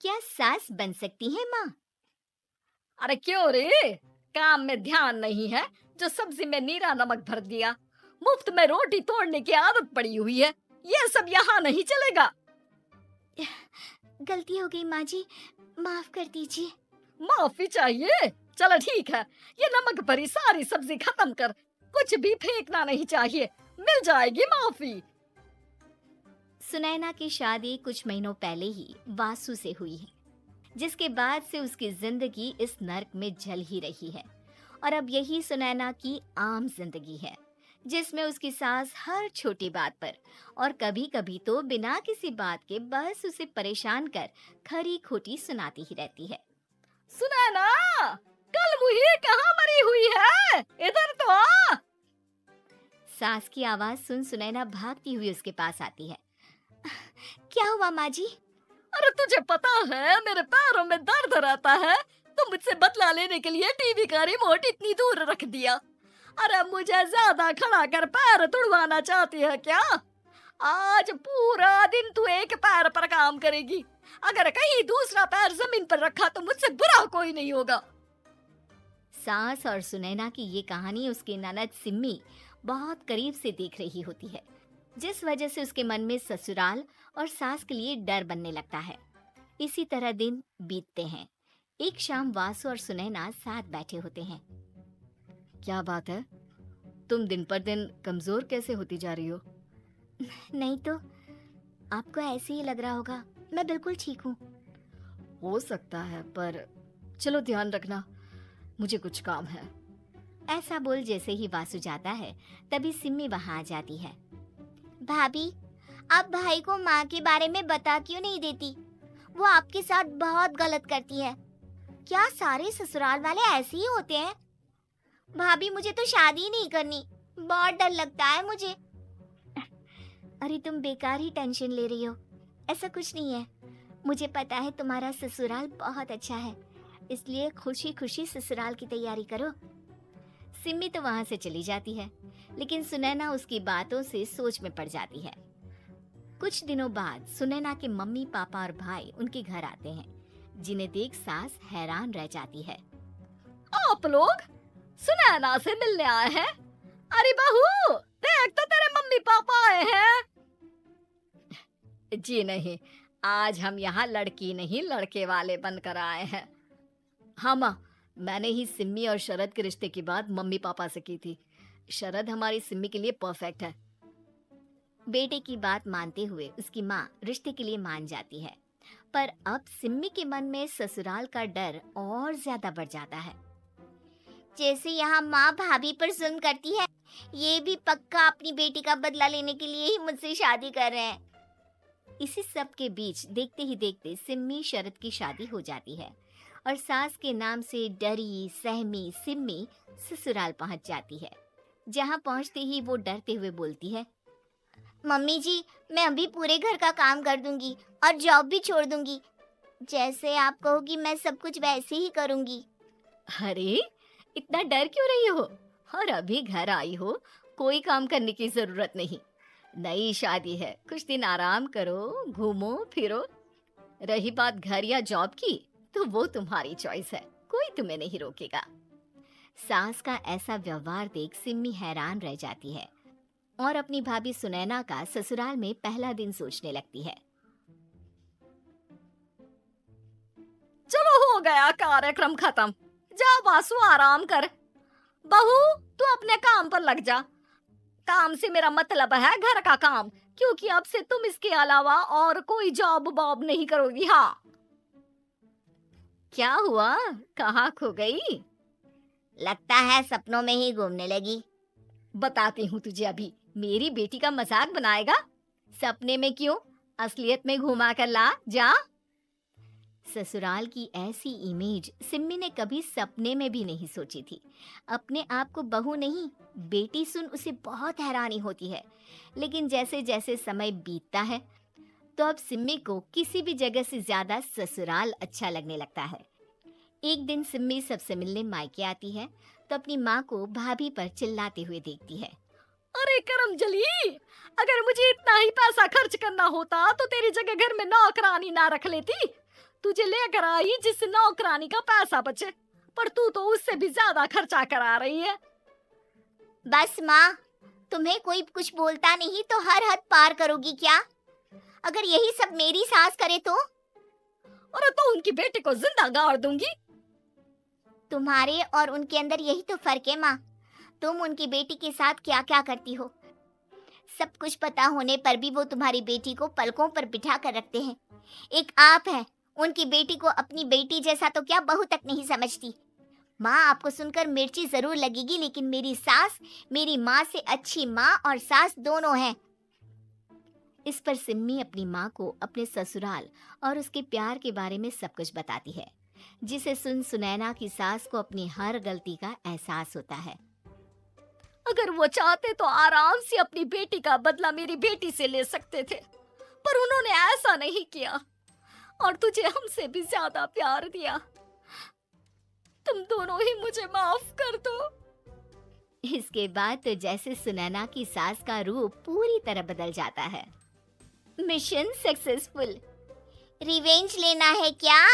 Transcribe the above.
क्या सास बन सकती है माँ? अरे क्यों रे? काम में ध्यान नहीं है, जो सब्जी में नीरा नमक भर दिया। मुफ्त में रोटी तोड़ने की आदत पड़ी हुई है। ये सब यहाँ नहीं चलेगा। गलती हो गई माँ जी, माफ कर दीजिए। माफी चाहिए? चलो ठीक है, ये नमक भरी सारी सब्जी खत्म कर। कुछ भी फेंकना नहीं चाहिए, मिल जाएगी माफी। सुनैना की शादी कुछ महीनों पहले ही वासु से हुई है, जिसके बाद से उसकी जिंदगी इस नर्क में जल ही रही है। और अब यही सुनैना की आम जिंदगी है, जिसमें उसकी सास हर छोटी बात पर और कभी-कभी तो बिना किसी बात के बस उसे परेशान कर खरी खोटी सुनाती ही रहती है। सुना ना, कल मुही कहाँ मरी हुई है? इधर तो आ। सास की आवाज सुन सुनैना भागती हुई उसके पास आती है। क्या हुआ माँ जी? अरे तुझे पता है मेरे पैरों में दर्द रहता है, तो मुझसे बदला लेने के लिए टीवी का रिमोट इतनी दूर रख दिया। अरे मुझे ज्यादा खड़ा कर पैर तुड़वाना चाहती है क्या? आज पूरा दिन तू एक पैर पर काम करेगी। अगर कहीं दूसरा पैर जमीन पर रखा तो मुझसे बुरा कोई नहीं होगा। सास और सुनैना की ये कहानी उसकी ननद सिम्मी बहुत करीब से देख रही होती है, जिस वजह से उसके मन में ससुराल और सास के लिए डर बनने लगता है। इसी तरह दिन बीतते हैं। एक शाम वासु और सुनैना साथ बैठे होते हैं। क्या बात है? तुम दिन पर दिन कमजोर कैसे होती जा रही हो? नहीं तो, आपको ऐसे ही लग रहा होगा। मैं बिल्कुल ठीक हूँ। हो सकता है, पर चलो ध्यान रखना, मुझे कुछ काम है। ऐसा बोल जैसे ही वासु जाता है, तभी सिम्मी वहां आ जाती है। भाभी, आप भाई को माँ के बारे में बता क्यों नहीं देती? वो आपके साथ बहुत गलत करती है। क्या सारे ससुराल वाले ऐसे ही होते हैं? भाभी, मुझे तो शादी नहीं करनी, बहुत डर लगता है मुझे। अरे तुम बेकार ही टेंशन ले रही हो, ऐसा कुछ नहीं है। मुझे पता है तुम्हारा ससुराल बहुत अच्छा है, इसलिए खुशी खुशी ससुराल की तैयारी करो। सिम्मी तो वहां से चली जाती है, लेकिन सुनैना उसकी बातों से सोच में पड़ जाती है। कुछ दिनों बाद सुनैना के मम्मी पापा और भाई उनके घर आते हैं, जिन्हें देख सास हैरान रह जाती है। आप लोग सुनैना से मिलने आए हैं? अरे बहू, देख तो तेरे मम्मी पापा आए हैं। जी नहीं, आज हम यहाँ लड़की नहीं लड़के वाले बनकर आए हैं। हाँ माँ, मैंने ही सिम्मी और शरद के रिश्ते की बात मम्मी पापा से की थी। शरद हमारी सिम्मी के लिए परफेक्ट है। बेटे की बात मानते हुए उसकी माँ रिश्ते के लिए मान जाती है, पर अब सिम्मी के मन में ससुराल का डर और ज्यादा बढ़ जाता है। जैसे यहाँ माँ भाभी पर जुल्म करती है, ये भी पक्का अपनी बेटी का बदला लेने के लिए ही मुझसे शादी कर रहे हैं। इसी सब के बीच देखते ही देखते सिम्मी शरद की शादी हो जाती है और सास के नाम से डरी सहमी सिम्मी ससुराल पहुंच जाती है। जहां पहुंचते ही वो डरते हुए बोलती है, मम्मी जी, मैं अभी पूरे घर का काम कर दूंगी और जॉब भी छोड़ दूंगी। जैसे आप कहोगी मैं सब कुछ वैसे ही करूंगी। अरे, इतना डर क्यों रही हो? और अभी घर आई हो, कोई काम करने की जरूरत नहीं। नई शादी है, कुछ दिन आराम करो, घूमो फिरो। रही बात घर या जॉब की, तो वो तुम्हारी चॉइस है, कोई तुम्हें नहीं रोकेगा। सास का ऐसा व्यवहार देख सिम्मी हैरान रह जाती है और अपनी भाभी सुनैना का ससुराल में पहला दिन सोचने लगती है। चलो हो गया कार्यक्रम खत्म। जा वासु, आराम कर। बहू, तू अपने काम पर लग जा। काम से मेरा मतलब है घर का काम, क्योंकि अब से तुम इसके अलावा और कोई जॉब बॉब नहीं करोगी। हाँ। क्या हुआ, कहाँ खो गई? लगता है सपनों में ही घूमने लगी। बताती हूँ तुझे अभी। मेरी बेटी का मजाक बनाएगा? सपने में क्यों, असलियत में घुमा कर ला जा। ससुराल की ऐसी इमेज सिम्मी ने कभी सपने में भी नहीं सोची थी। अपने आप को बहू नहीं, बेटी सुन उसे बहुत हैरानी होती है। लेकिन जैसे जैसे समय बीतता है, तो अब सिम्मी को किसी भी जगह से ज्यादा ससुराल अच्छा लगने लगता है। एक दिन सिम्मी सबसे मिलने मायके आती है, तो अपनी माँ को भाभी पर चिल्लाते हुए देखती है। अरे करम जली, अगर मुझे इतना ही पैसा खर्च करना होता तो तेरी जगह घर में नौकरानी ना रख लेती। तुझे लेकर आई जिससे नौकरानी का पैसा बचे, पर तू तो उससे भी ज्यादा खर्चा करा रही है। बस माँ, तुम्हें कोई कुछ बोलता नहीं तो हर हद पार करोगी क्या? अगर यही सब मेरी सास करे तो? और तो उनकी बेटी को जिंदा गाड़ दूंगी। तुम्हारे और उनके अंदर यही तो फर्क है माँ। तुम उनकी बेटी के साथ क्या क्या करती हो, सब कुछ पता होने पर भी वो तुम्हारी बेटी को पलकों पर बिठा कर रखते हैं। एक आप है, उनकी बेटी को अपनी बेटी जैसा तो क्या बहू तक नहीं समझती। माँ, आपको सुनकर मिर्ची जरूर लगेगी, लेकिन मेरी सास मेरी माँ से अच्छी माँ और सास दोनों हैं। इस पर सिम्मी अपनी माँ को अपने ससुराल और उसके प्यार के बारे में सब कुछ बताती है, जिसे सुन सुनैना की सास को अपनी हर गलती का एहसास होता है। अगर वो चाहते तो आराम से अपनी बेटी का बदला मेरी बेटी से ले सकते थे, पर उन्होंने ऐसा नहीं किया और तुझे हमसे भी ज्यादा प्यार दिया। तुम दोनों ही मुझे माफ कर दो। इसके बाद तो जैसे सुनैना की सास का रूप पूरी तरह बदल जाता है। Mission successful. रिवेंज लेना है क्या?